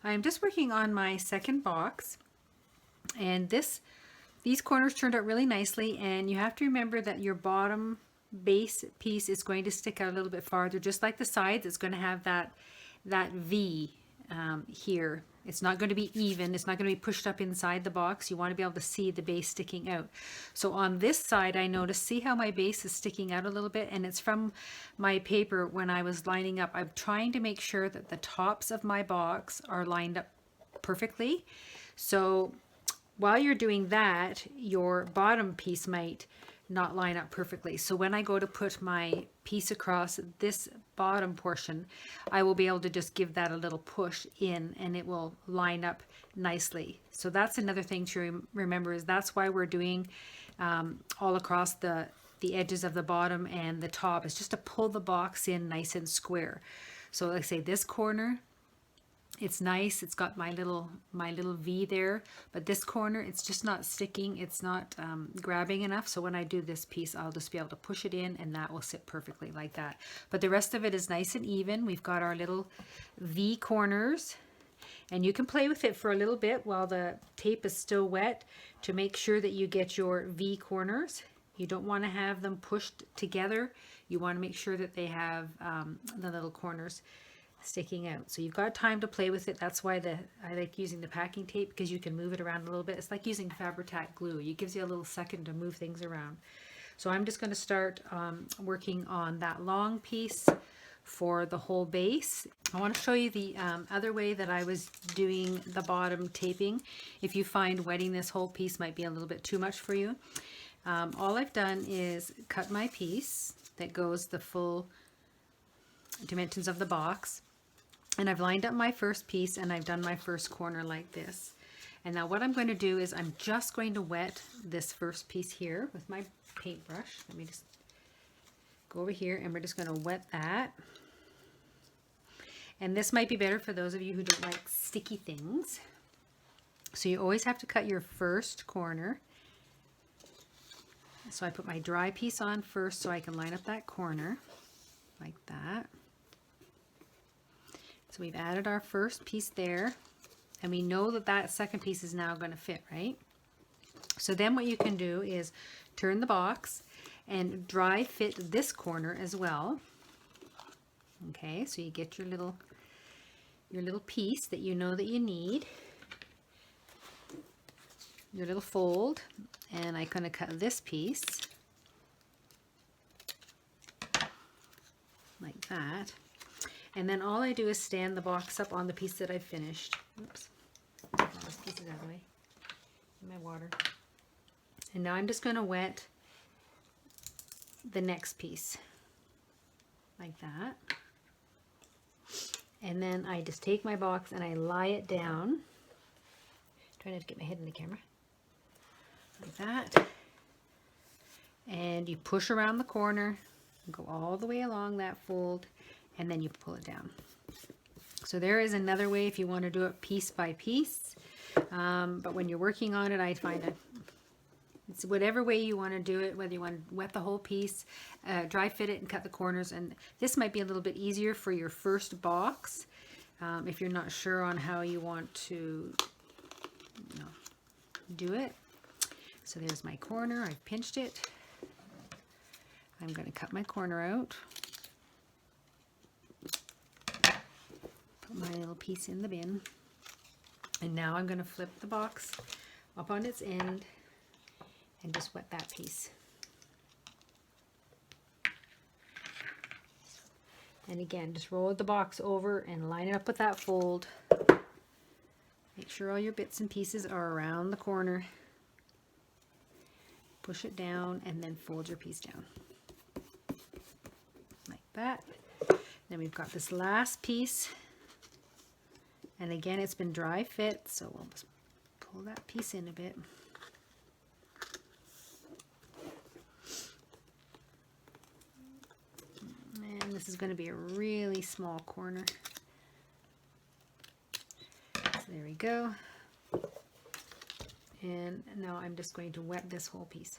I'm just working on my second box, and these corners turned out really nicely, and you have to remember that your bottom base piece is going to stick out a little bit farther, just like the sides. It's going to have that V here. It's not going to be even. It's not going to be pushed up inside the box. You want to be able to see the base sticking out. So on this side, I noticed, see how my base is sticking out a little bit, and it's from my paper when I was lining up. I'm trying to make sure that the tops of my box are lined up perfectly. So while you're doing that, your bottom piece might not line up perfectly. So when I go to put my piece across this bottom portion, I will be able to just give that a little push in, and it will line up nicely. So that's another thing to remember, is that's why we're doing all across the edges of the bottom and the top, is just to pull the box in nice and square. So like I say, this corner, it's nice. It's got my little V there, but this corner, it's just not sticking. It's not grabbing enough. So when I do this piece, I'll just be able to push it in, and that will sit perfectly like that. But the rest of it is nice and even. We've got our little V corners, and you can play with it for a little bit while the tape is still wet to make sure that you get your V corners. You don't want to have them pushed together. You want to make sure that they have the little corners sticking out. So you've got time to play with it. That's why I like using the packing tape, because you can move it around a little bit. It's like using Fabri-Tac glue. It gives you a little second to move things around. So I'm just going to start working on that long piece for the whole base. I want to show you the other way that I was doing the bottom taping. If you find wetting this whole piece might be a little bit too much for you, all I've done is cut my piece that goes the full dimensions of the box. And I've lined up my first piece, and I've done my first corner like this. And now what I'm going to do is I'm just going to wet this first piece here with my paintbrush. Let me just go over here, and we're just going to wet that. And this might be better for those of you who don't like sticky things. So you always have to cut your first corner. So I put my dry piece on first so I can line up that corner like that. So we've added our first piece there, and we know that that second piece is now going to fit, right? So then what you can do is turn the box and dry fit this corner as well. Okay, so you get your little piece that you know that you need, your little fold, and I'm going to cut this piece like that. And then all I do is stand the box up on the piece that I finished. Oops. This piece is out of the way. My water. And now I'm just going to wet the next piece like that. And then I just take my box and I lie it down. Try not to get my head in the camera. Like that. And you push around the corner, go all the way along that fold, and then you pull it down. So there is another way if you want to do it piece by piece. But when you're working on it, I find it's whatever way you want to do it, whether you want to wet the whole piece, dry fit it and cut the corners. And this might be a little bit easier for your first box if you're not sure on how you want to do it. So there's my corner. I've pinched it. I'm going to cut my corner out. Put my little piece in the bin. And now I'm going to flip the box up on its end and just wet that piece. And again, just roll the box over and line it up with that fold. Make sure all your bits and pieces are around the corner. Push it down and then fold your piece down. Like that. Then we've got this last piece. And again, it's been dry fit, so we'll just pull that piece in a bit. And this is going to be a really small corner. So there we go. And now I'm just going to wet this whole piece.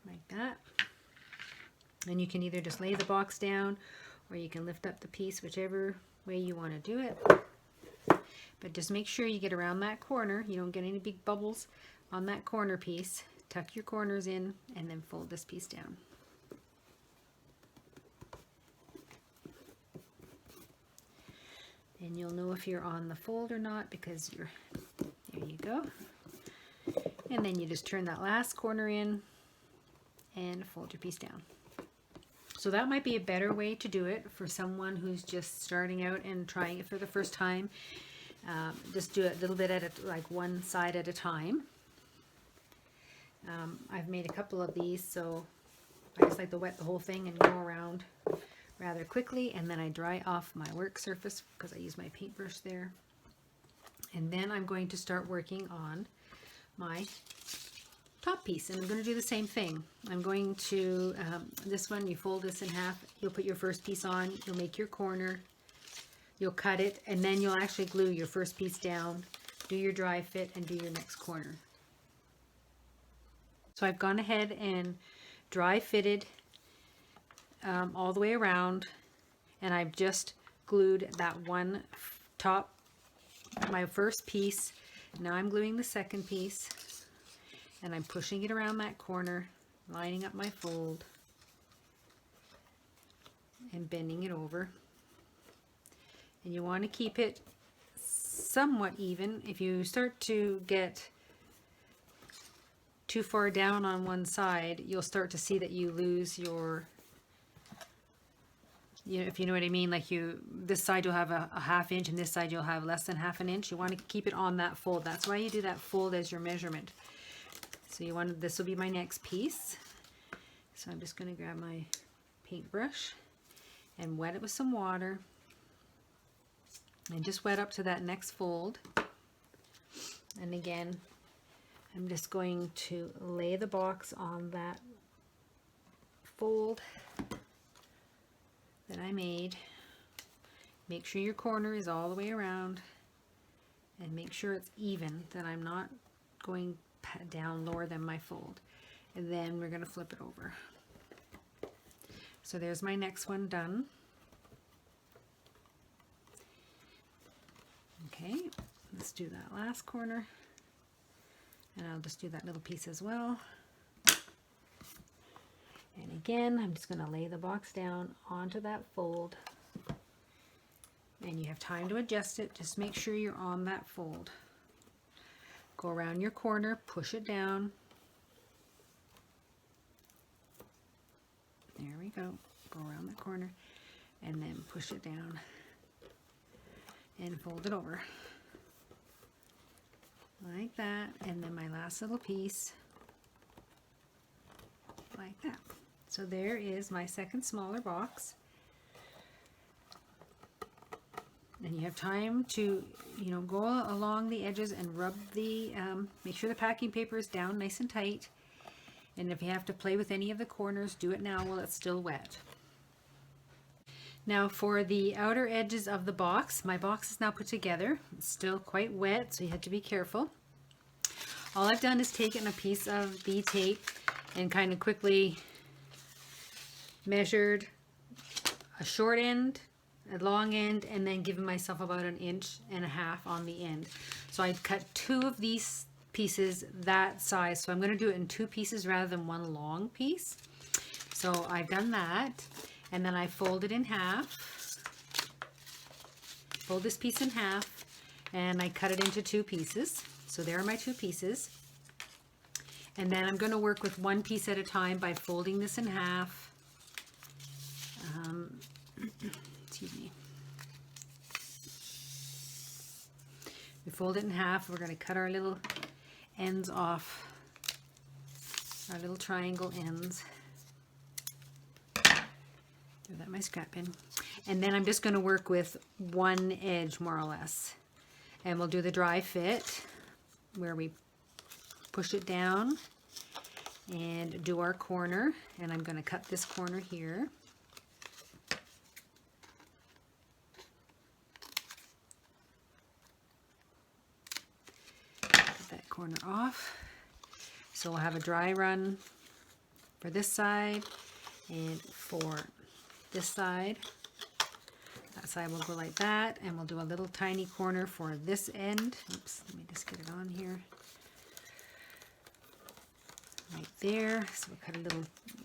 Like that. And you can either just lay the box down or you can lift up the piece, whichever way you want to do it. But just make sure you get around that corner. You don't get any big bubbles on that corner piece. Tuck your corners in and then fold this piece down. And you'll know if you're on the fold or not because you're, there you go. And then you just turn that last corner in and fold your piece down. So that might be a better way to do it for someone who's just starting out and trying it for the first time. Just do it a little bit at a, like one side at a time. I've made a couple of these, so I just like to wet the whole thing and go around rather quickly, and then I dry off my work surface because I use my paintbrush there. And then I'm going to start working on my top piece, and I'm going to do the same thing. I'm going to, this one, you fold this in half, you'll put your first piece on, you'll make your corner, you'll cut it, and then you'll actually glue your first piece down, do your dry fit, and do your next corner. So I've gone ahead and dry fitted all the way around, and I've just glued that one top, my first piece. Now I'm gluing the second piece, and I'm pushing it around that corner, lining up my fold, and bending it over. And you want to keep it somewhat even. If you start to get too far down on one side, you'll start to see that you lose your, you know, if you know what I mean, like this side you'll have a ½ inch and this side you'll have less than ½ inch. You want to keep it on that fold. That's why you do that fold as your measurement. So you want, this will be my next piece. So I'm just going to grab my paintbrush and wet it with some water. And just wet up to that next fold. And again, I'm just going to lay the box on that fold that I made. Make sure your corner is all the way around, and make sure it's even, that I'm not going down lower than my fold. And then we're going to flip it over. So there's my next one done. Okay, let's do that last corner, and I'll just do that little piece as well. And again, I'm just going to lay the box down onto that fold, and you have time to adjust it. Just make sure you're on that fold. Go around your corner, push it down. There we go. Go around the corner and then push it down and fold it over like that. And then my last little piece like that. So there is my second smaller box. And you have time to, you know, go along the edges and rub the, make sure the packing paper is down nice and tight. And if you have to play with any of the corners, do it now while it's still wet. Now for the outer edges of the box, my box is now put together. It's still quite wet, so you have to be careful. All I've done is taken a piece of bead tape and kind of quickly measured a short end, a long end, and then given myself about 1.5 inches on the end. So I've cut 2 of these pieces that size. So I'm going to do it in 2 pieces rather than one long piece. So I've done that. And then I fold it in half, fold this piece in half, and I cut it into 2 pieces. So there are my 2 pieces. And then I'm going to work with 1 piece at a time by folding this in half. Excuse me. We fold it in half. We're going to cut our little ends off, our little triangle ends. That my scrap pin, and then I'm just going to work with 1 edge more or less, and we'll do the dry fit where we push it down and do our corner. And I'm going to cut this corner here, cut that corner off. So we'll have a dry run for this side and for this side. That side will go like that, and we'll do a little tiny corner for this end. Oops, let me just get it on here. Right there. So we'll cut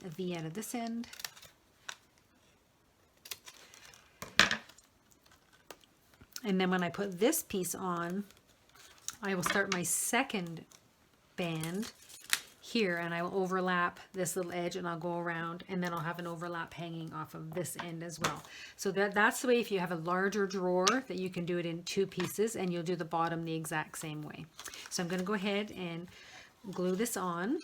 a V out of this end. And then when I put this piece on, I will start my second band here, and I will overlap this little edge, and I'll go around, and then I'll have an overlap hanging off of this end as well. So that's the way, if you have a larger drawer, that you can do it in 2 pieces, and you'll do the bottom the exact same way. So I'm going to go ahead and glue this on.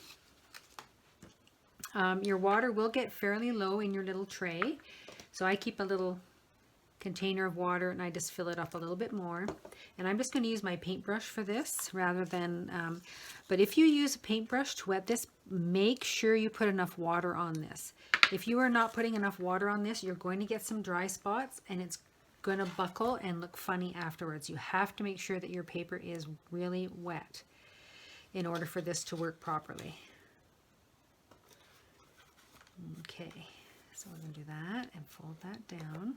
Your water will get fairly low in your little tray, so I keep a little container of water, and I just fill it up a little bit more. And I'm just going to use my paintbrush for this rather than, but if you use a paintbrush to wet this, make sure you put enough water on this. If you are not putting enough water on this, you're going to get some dry spots, and it's going to buckle and look funny afterwards. You have to make sure that your paper is really wet in order for this to work properly. Okay, so we're going to do that and fold that down.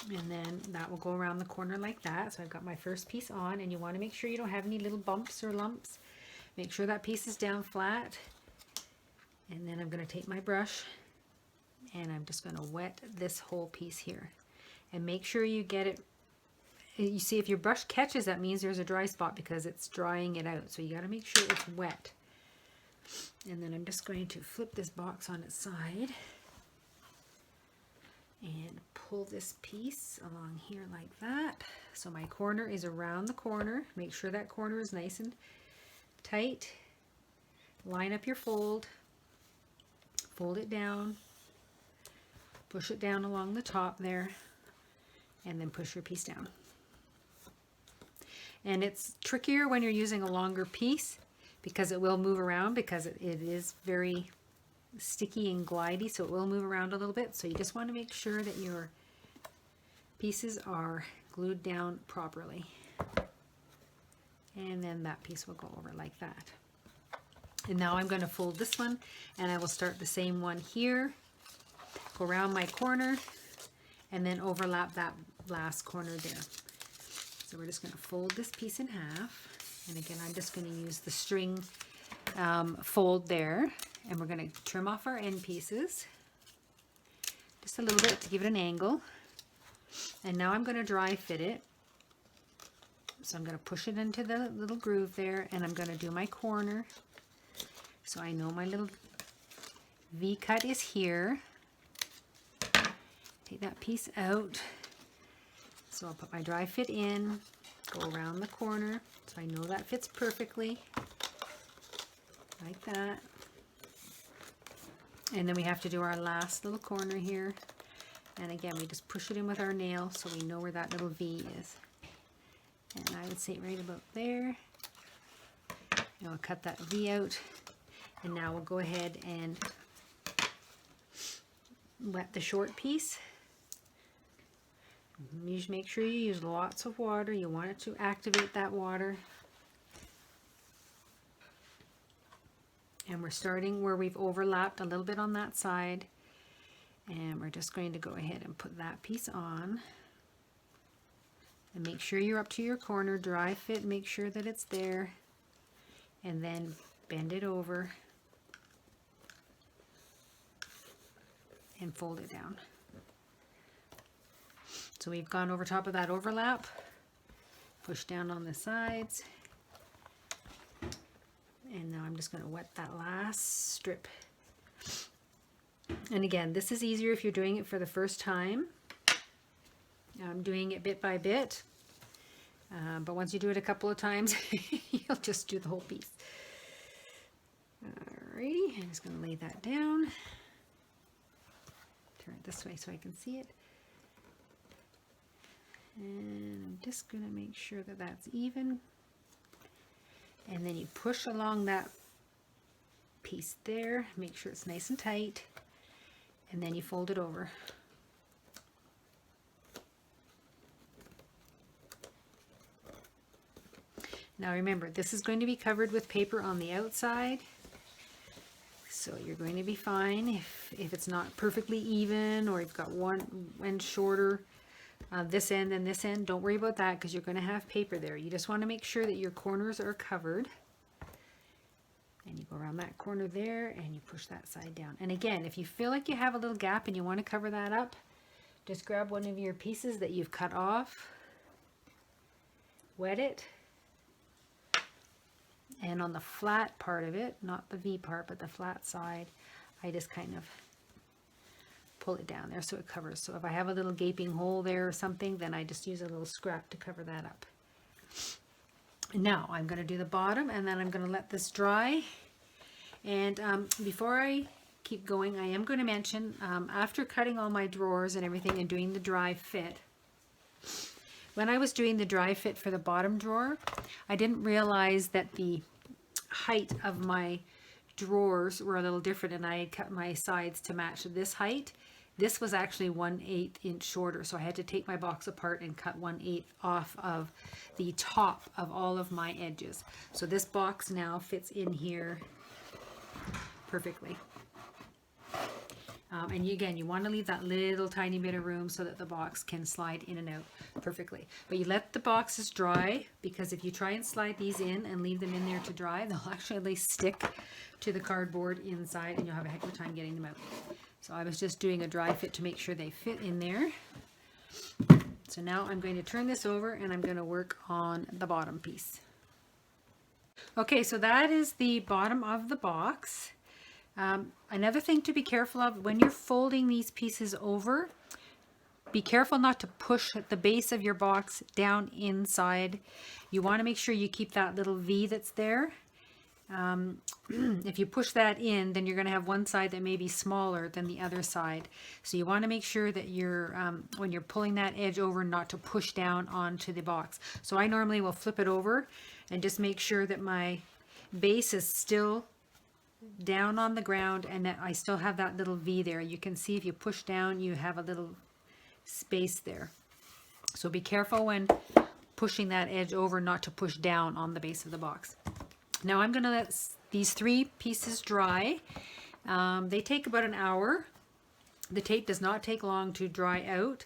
And then that will go around the corner like that. So I've got my first piece on, and you want to make sure you don't have any little bumps or lumps. Make sure that piece is down flat. And then I'm going to take my brush, and I'm just going to wet this whole piece here. And make sure you get it. You see, if your brush catches, that means there's a dry spot because it's drying it out. So you got to make sure it's wet. And then I'm just going to flip this box on its side and pull this piece along here like that. So my corner is around the corner. Make sure that corner is nice and tight. Line up your fold. Fold it down. Push it down along the top there. And then push your piece down. And it's trickier when you're using a longer piece because it will move around, because it is very sticky and glidey, so it will move around a little bit. So you just want to make sure that your pieces are glued down properly. And then that piece will go over like that. And now I'm going to fold this one, and I will start the same one here, go around my corner, and then overlap that last corner there. So we're just going to fold this piece in half. And again, I'm just going to use the string fold there. And we're going to trim off our end pieces. Just a little bit to give it an angle. And now I'm going to dry fit it. So I'm going to push it into the little groove there. And I'm going to do my corner. So I know my little V cut is here. Take that piece out. So I'll put my dry fit in, go around the corner, so I know that fits perfectly, like that. And then we have to do our last little corner here. And again, we just push it in with our nail so we know where that little V is. And I would say right about there. And we'll cut that V out. And now we'll go ahead and wet the short piece. You should make sure you use lots of water. You want it to activate that water. And we're starting where we've overlapped a little bit on that side. And we're just going to go ahead and put that piece on. And make sure you're up to your corner. Dry fit, make sure that it's there. And then bend it over. And fold it down. So we've gone over top of that overlap, push down on the sides, and now I'm just going to wet that last strip. And again, this is easier if you're doing it for the first time. I'm doing it bit by bit, but once you do it a couple of times, you'll just do the whole piece. Alrighty, I'm just going to lay that down. Turn it this way so I can see it. And I'm just going to make sure that that's even. And then you push along that piece there. Make sure it's nice and tight. And then you fold it over. Now remember, this is going to be covered with paper on the outside. So you're going to be fine if it's not perfectly even, or you've got one end shorter, this end and this end. Don't worry about that because you're going to have paper there. You just want to make sure that your corners are covered. And you go around that corner there and you push that side down. And again, if you feel like you have a little gap and you want to cover that up, just grab one of your pieces that you've cut off, wet it, and on the flat part of it, not the V part, but the flat side, I just kind of pull it down there so it covers. So if I have a little gaping hole there or something, then I just use a little scrap to cover that up. Now I'm going to do the bottom, and then I'm going to let this dry. And before I keep going, I am going to mention, after cutting all my drawers and everything and doing the dry fit, when I was doing the dry fit for the bottom drawer, I didn't realize that the height of my drawers were a little different, and I had cut my sides to match this height. This was actually 1/8 inch shorter, so I had to take my box apart and cut 1/8 off of the top of all of my edges. So this box now fits in here perfectly. And again, you want to leave that little tiny bit of room so that the box can slide in and out perfectly. But you let the boxes dry, because if you try and slide these in and leave them in there to dry, they'll actually stick to the cardboard inside and you'll have a heck of a time getting them out. So I was just doing a dry fit to make sure they fit in there. So now I'm going to turn this over and I'm going to work on the bottom piece. Okay, so that is the bottom of the box. Another thing to be careful of when you're folding these pieces over, be careful not to push the base of your box down inside. You want to make sure you keep that little V that's there. If you push that in, then you're going to have one side that may be smaller than the other side. So you want to make sure that you're, when you're pulling that edge over, not to push down onto the box. So I normally will flip it over and just make sure that my base is still down on the ground and that I still have that little V there. You can see if you push down, you have a little space there. So be careful when pushing that edge over not to push down on the base of the box. Now I'm going to let these 3 pieces dry. They take about an hour. The tape does not take long to dry out,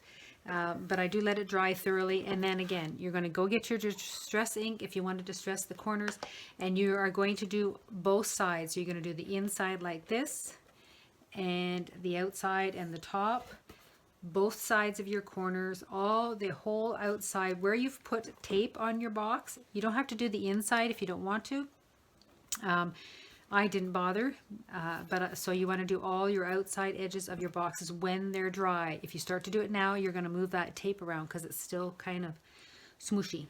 but I do let it dry thoroughly. And then again, you're going to go get your distress ink if you want to distress the corners, and you are going to do both sides. You're going to do the inside like this and the outside and the top. Both sides of your corners, the whole outside where you've put tape on your box. You don't have to do the inside if you don't want to. I didn't bother, so you want to do all your outside edges of your boxes when they're dry. If you start to do it now, you're going to move that tape around because it's still kind of smooshy.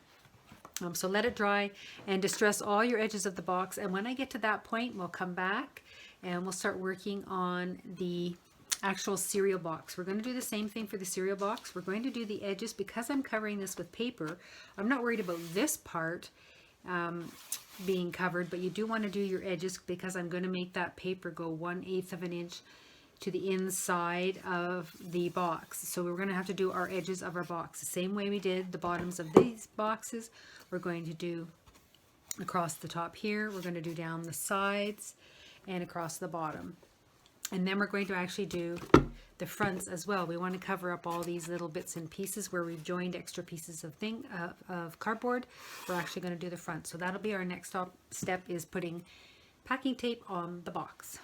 So let it dry and distress all your edges of the box. And when I get to that point, we'll come back and we'll start working on the actual cereal box. We're going to do the same thing for the cereal box. We're going to do the edges. Because I'm covering this with paper, I'm not worried about this part being covered, but you do want to do your edges because I'm going to make that paper go 1/8 of an inch to the inside of the box. So we're going to have to do our edges of our box the same way we did the bottoms of these boxes. We're going to do across the top here, we're going to do down the sides and across the bottom. And then we're going to actually do the fronts as well. We want to cover up all these little bits and pieces where we've joined extra pieces of cardboard. We're actually going to do the front. So that'll be our next step, is putting packing tape on the box.